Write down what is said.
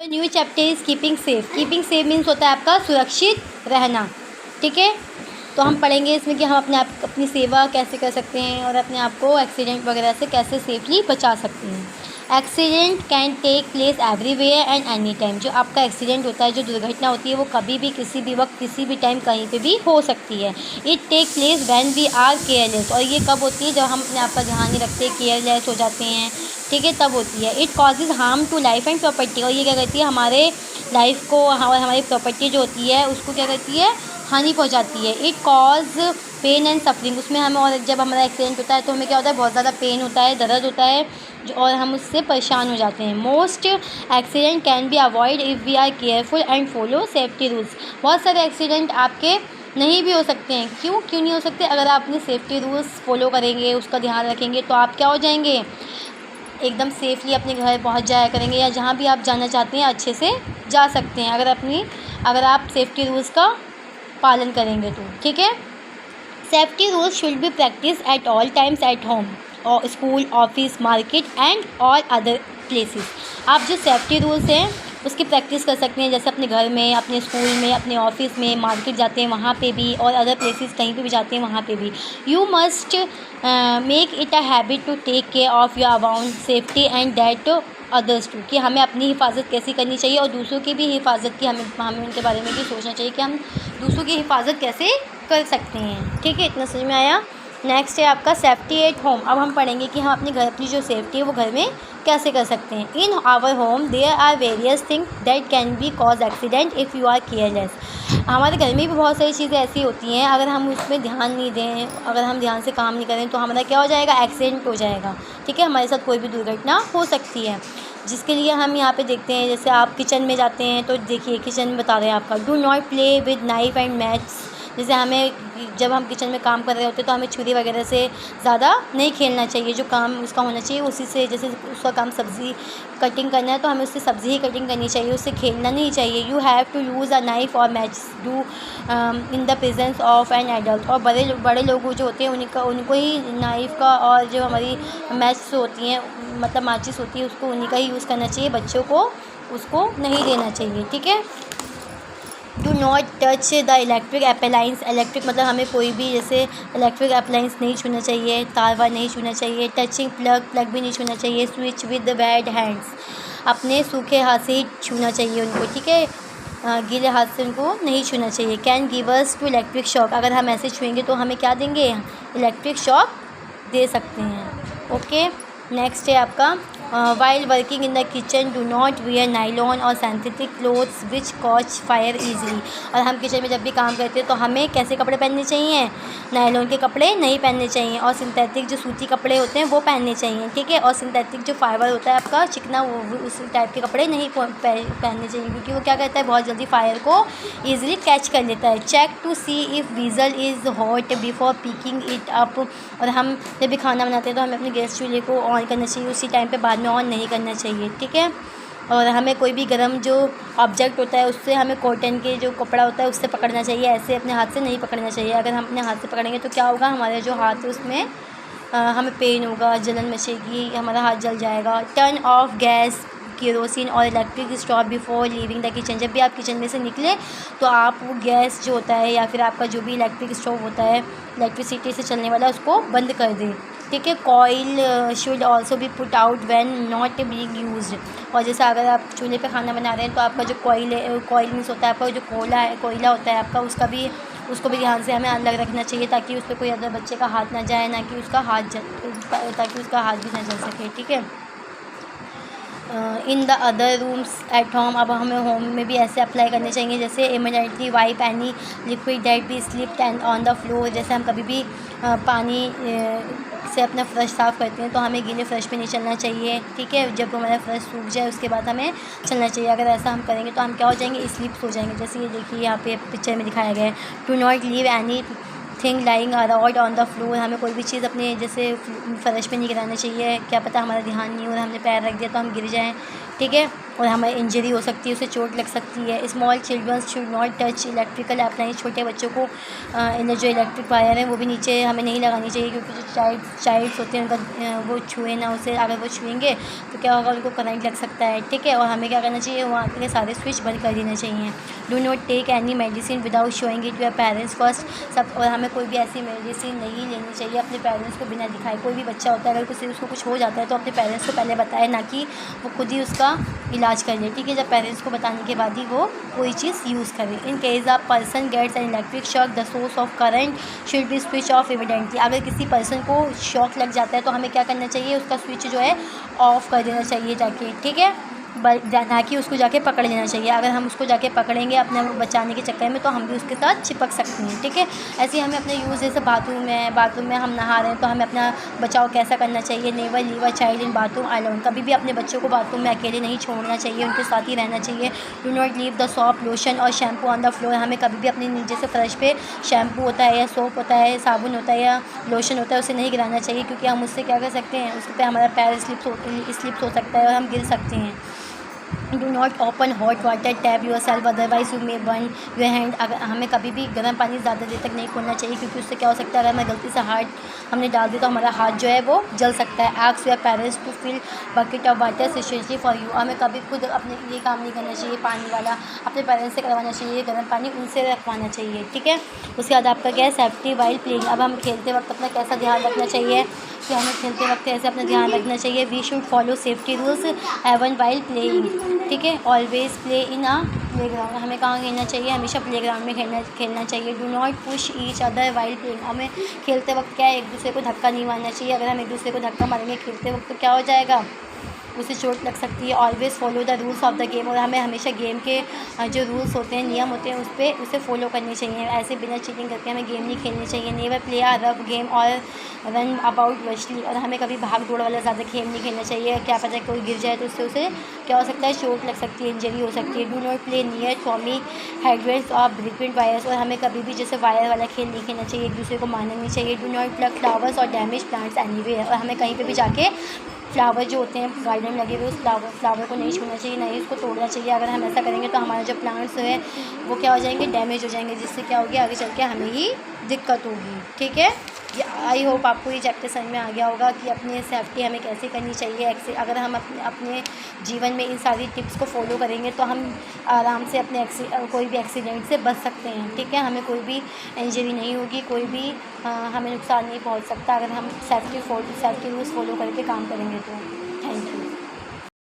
New chapter is keeping safe. Keeping safe means होता है आपका सुरक्षित रहना। ठीक है, तो हम पढ़ेंगे इसमें कि हम अपनी सेवा कैसे कर सकते हैं और अपने आप को एक्सीडेंट वगैरह से कैसे सेफली बचा सकते हैं। Accident can take place everywhere and any time. जो आपका एक्सीडेंट होता है, जो दुर्घटना होती है, वो कभी भी किसी भी वक्त किसी भी टाइम कहीं पे भी हो सकती है। It take place when we are careless. और ये कब होती है? जब हम अपने आप का ध्यान नहीं रखते, केयरलेस हो जाते हैं। ठीक है, तब होती है। It causes harm to life and property. और ये क्या करती है? हमारे लाइफ को और हमारी प्रॉपर्टी जो होती है उसको क्या करती है? हानि पहुंचाती है। It cause pain and suffering. उसमें हमें, और जब हमारा एक्सीडेंट होता है तो हमें क्या होता है? बहुत ज़्यादा पेन होता है, दर्द होता है, और हम उससे परेशान हो जाते हैं। Most accident can be avoid if we are careful and follow safety rules. बहुत सारे एक्सीडेंट आपके नहीं भी हो सकते हैं। क्यों नहीं हो सकते? अगर आप अपने सेफ्टी रूल्स फॉलो करेंगे, उसका ध्यान रखेंगे, तो आप क्या हो जाएंगे? एकदम सेफली अपने घर पहुंच जाया करेंगे, या जहां भी आप जाना चाहते हैं अच्छे से जा सकते हैं, अगर आप सेफ्टी रूल्स का पालन करेंगे तो। ठीक है, safety rules should be practice at all times at home और school, office, market and all other places. आप जो सेफ्टी रूल्स हैं उसकी प्रैक्टिस कर सकते हैं, जैसे अपने घर में, अपने स्कूल में, अपने ऑफिस में, मार्केट जाते हैं वहाँ पे भी, और अदर प्लेसेस कहीं पे भी जाते हैं वहाँ पे भी। You must make it a habit to take care of your about safety and that others too. कि हमें अपनी हिफाजत कैसी करनी चाहिए और दूसरों की भी हिफाजत की हमें उनके बारे में भी सोचना चाहिए कि हम दूसरों की हिफाजत कैसे कर सकते हैं। ठीक है, इतना समझ में आया। नेक्स्ट है आपका सेफ्टी एट होम। अब हम पढ़ेंगे कि हम अपने घर की जो सेफ्टी है वो घर में कैसे कर सकते हैं। In our home there are various things that can be cause accident if you are careless. हमारे घर में भी बहुत सारी चीज़ें ऐसी होती हैं, अगर हम उसमें ध्यान नहीं दें, अगर हम ध्यान से काम नहीं करें, तो हमारा क्या हो जाएगा? एक्सीडेंट हो जाएगा। ठीक है, हमारे साथ कोई भी दुर्घटना हो सकती है, जिसके लिए हम यहाँ पे देखते हैं। जैसे आप किचन में जाते हैं तो देखिए, किचन में बता रहे हैं आपका, do not play with knife and mats. जैसे हमें, जब हम किचन में काम कर रहे होते हैं तो हमें छुरी वगैरह से ज़्यादा नहीं खेलना चाहिए। जो काम उसका होना चाहिए उसी से, जैसे उसका काम सब्ज़ी कटिंग करना है तो हमें उससे सब्ज़ी ही कटिंग करनी चाहिए, उससे खेलना नहीं चाहिए। You have to use a knife और match do in the presence of an adult. और बड़े लोग जो होते हैं उनको ही नाइफ़ का, और जो हमारी मैच होती हैं, मतलब माचिस होती है, उसको उन्हीं का ही यूज़ करना चाहिए। बच्चों को उसको नहीं देना चाहिए। ठीक है, do not touch the electric appliance. Electric मतलब हमें कोई भी जैसे इलेक्ट्रिक अप्लाइंस नहीं छूना चाहिए, तार वार नहीं छूना चाहिए। टचिंग प्लग भी नहीं छूना चाहिए। Switch with the wet hands. अपने सूखे हाथ से ही छूना चाहिए उनको। ठीक है, गीले हाथ से उनको नहीं छूना चाहिए। Can give us to electric shock. अगर हम ऐसे छुएंगे तो हमें क्या देंगे? इलेक्ट्रिक शॉक दे सकते हैं। ओके, नेक्स्ट है आपका while working in the kitchen do not wear nylon और synthetic clothes which catch fire easily. और हम किचन में जब भी काम करते हैं तो हमें कैसे कपड़े पहनने चाहिए? नायलॉन के कपड़े नहीं पहनने चाहिए, और सिंथेटिक जो सूती कपड़े होते हैं वो पहनने चाहिए। ठीक है, और सिंथेटिक जो फाइबर होता है आपका चिकना, वो उस टाइप के कपड़े नहीं पहनने चाहिए, क्योंकि वो क्या करता है? बहुत जल्दी फायर को ईजिली कैच कर लेता है। Check to see if vessel is hot before picking it up. और हम जब भी खाना बनाते हैं तो हमें अपने गैस चूल्हे को ऑन करना चाहिए, उसी टाइम पे बाद में ऑन नहीं करना चाहिए। ठीक है, और हमें कोई भी गर्म जो ऑब्जेक्ट होता है उससे हमें कॉटन के जो कपड़ा होता है उससे पकड़ना चाहिए, ऐसे अपने हाथ से नहीं पकड़ना चाहिए। अगर हम अपने हाथ से पकड़ेंगे तो क्या होगा? हमारे जो हाथ है उसमें हमें पेन होगा, जलन मचेगी, हमारा हाथ जल जाएगा। टर्न ऑफ गैस, केरोसिन और electric stove before leaving the kitchen. जब भी आप किचन में से निकले तो आप वो गैस जो होता है या फिर आपका जो भी इलेक्ट्रिक स्टोव होता है, इलेक्ट्रिसिटी से चलने वाला, उसको बंद कर दें। ठीक है, coil should also be put out when not being used. और जैसे अगर आप चूल्हे पे खाना बना रहे हैं तो आपका जो कॉइल मीन्स होता है, आपका जो कोयला होता है आपका, उसको भी ध्यान से हमें अलग रखना चाहिए, ताकि उस पर कोई अदर बच्चे का हाथ ना जाए, ताकि उसका हाथ भी ना जल सके। ठीक है, in the other rooms at home. अब हमें होम में भी ऐसे अप्लाई करने चाहिए, जैसे immediately wipe any liquid that be slipped and on the floor. जैसे हम कभी भी पानी से अपना फ्रश साफ़ करते हैं तो हमें गीले फ्रश पे नहीं चलना चाहिए। ठीक है, जब हमारा फ्रश सूख जाए उसके बाद हमें चलना चाहिए। अगर ऐसा हम करेंगे तो हम क्या हो जाएंगे? स्लिप्स हो जाएंगे। जैसे ये देखिए, यहाँ पे पिक्चर में दिखाया गया है, to not leave anything lying around on the floor. हमें कोई भी चीज़ अपने जैसे फर्श पे नहीं गिराना चाहिए, क्या पता हमारा ध्यान नहीं हो और हमने पैर रख दिया तो हम गिर जाएं। ठीक है, और हमें इंजरी हो सकती है, उसे चोट लग सकती है। Small children should not touch electrical appliance. छोटे बच्चों को जो इलेक्ट्रिक वायर है वो भी नीचे हमें नहीं लगानी चाहिए, क्योंकि जो चाइल्ड्स होते हैं उनका वो छुए ना उसे। अगर वो छुएंगे तो क्या होगा, उनको करंट लग सकता है, ठीक है। और हमें क्या करना चाहिए, वहाँ के सारे स्विच बंद कर देने चाहिए। Do not take any medicine without showing it to your parents first. सब और हमें कोई भी ऐसी मेडिसिन नहीं लेनी चाहिए अपने पेरेंट्स को बिना दिखाए। कोई भी बच्चा होता है, अगर उसको कुछ हो जाता है तो अपने पेरेंट्स को पहले बताए, ना कि वो खुद ही उसका इलाज कर ले, ठीक है। जब पेरेंट्स को बताने के बाद ही वो कोई चीज़ यूज़ करे। In case a person gets an electric shock the source of current should be switch off immediately. अगर किसी पर्सन को शॉक लग जाता है तो हमें क्या करना चाहिए, उसका स्विच जो है ऑफ़ कर देना चाहिए जाके, ठीक है। ना कि उसको जाके पकड़ लेना चाहिए। अगर हम उसको जाके पकड़ेंगे अपने बचाने के चक्कर में तो हम भी उसके साथ चिपक सकते हैं, ठीक है। ऐसे ही हमें अपने यूज़, जैसे बाथरूम में हम नहा रहे हैं तो हमें अपना बचाव कैसा करना चाहिए। Never leave a child in bathroom alone. कभी भी अपने बच्चों को बाथरूम में अकेले नहीं छोड़ना चाहिए, उनके साथ ही रहना चाहिए। Do not leave the soap lotion और शैम्पू ऑन द फ्लोर। हमें कभी भी अपने नीचे से फर्श पे शैम्पू होता है या सोप होता है, साबुन होता है या लोशन होता है, उसे नहीं गिराना चाहिए, क्योंकि हम उससे क्या कर सकते हैं, उस पर हमारा पैर स्लिप हो सकता है और हम गिर सकते हैं। Do not open hot water tap your self otherwise you may burn your hand. अगर हमें कभी भी गर्म पानी ज़्यादा देर तक नहीं खोलना चाहिए, क्योंकि उससे क्या हो सकता है, अगर हमें गलती से हाथ हमने डाल दिया तो हमारा हाथ जो है वो जल सकता है। Ask your parents to fill bucket of water specially for you. हमें कभी खुद अपने ये काम नहीं करना चाहिए, पानी वाला अपने पेरेंट्स से करवाना चाहिए, गर्म पानी उनसे रखवाना चाहिए, ठीक है। उसके बाद आपका क्या है, सेफ्टी वाइल प्लेइंग। अब हम खेलते वक्त अपना कैसा ध्यान रखना चाहिए, कि हमें खेलते वक्त ऐसे अपना ध्यान रखना चाहिए। We should follow safety rules even while playing, ठीक है। Always play in a playground. हमें कहाँ खेलना चाहिए, हमेशा प्लेग्राउंड में खेलना चाहिए। Do not push each other while playing. हमें खेलते वक्त क्या है, एक दूसरे को धक्का नहीं मारना चाहिए। अगर हम एक दूसरे को धक्का मारेंगे खेलते वक्त तो क्या हो जाएगा, उसे चोट लग सकती है। Always follow the rules of the game. और हमें हमेशा गेम के जो रूल्स होते हैं, नियम होते हैं, उसे फॉलो करने चाहिए। ऐसे बिना चीटिंग करके हमें गेम नहीं खेलनी चाहिए। Never play a rough game और रन अबाउट रशली। और हमें कभी भाग दौड़ वाला ज़्यादा खेल नहीं खेलना चाहिए। क्या पता कोई गिर जाए तो उससे उसे क्या हो सकता है, चोट लग सकती है, इंजरी हो सकती है। डू नॉट प्ले नियर टॉमी हेडवेट्स और ब्रिकवेंट वायर्स। और हमें कभी भी जैसे वायर वाला खेल नहीं खेलना चाहिए, एक दूसरे को मारना नहीं चाहिए। डू नॉट प्लक फ्लावर्स और डैमेज प्लांट्स एनीवेयर। और हमें कहीं पर भी जाके फ्लावर जो होते हैं गार्डन में लगे हुए, उस फ्लावर को नहीं छूना चाहिए, नहीं उसको तोड़ना चाहिए। अगर हम ऐसा करेंगे तो हमारा जो प्लांट्स है वो क्या हो जाएंगे, डैमेज हो जाएंगे, जिससे क्या होगी, आगे चल के हमें ही दिक्कत होगी, ठीक है। आई होप आपको ये चैप्टर समझ में आ गया होगा कि अपनी सेफ्टी हमें कैसे करनी चाहिए। अगर हम अपने जीवन में इन सारी टिप्स को फॉलो करेंगे तो हम आराम से अपने कोई भी एक्सीडेंट से बच सकते हैं, ठीक है। हमें कोई भी इंजरी नहीं होगी, कोई भी हमें नुकसान नहीं पहुंच सकता, अगर हम सेफ्टी रूल्स फॉलो करके काम करेंगे तो।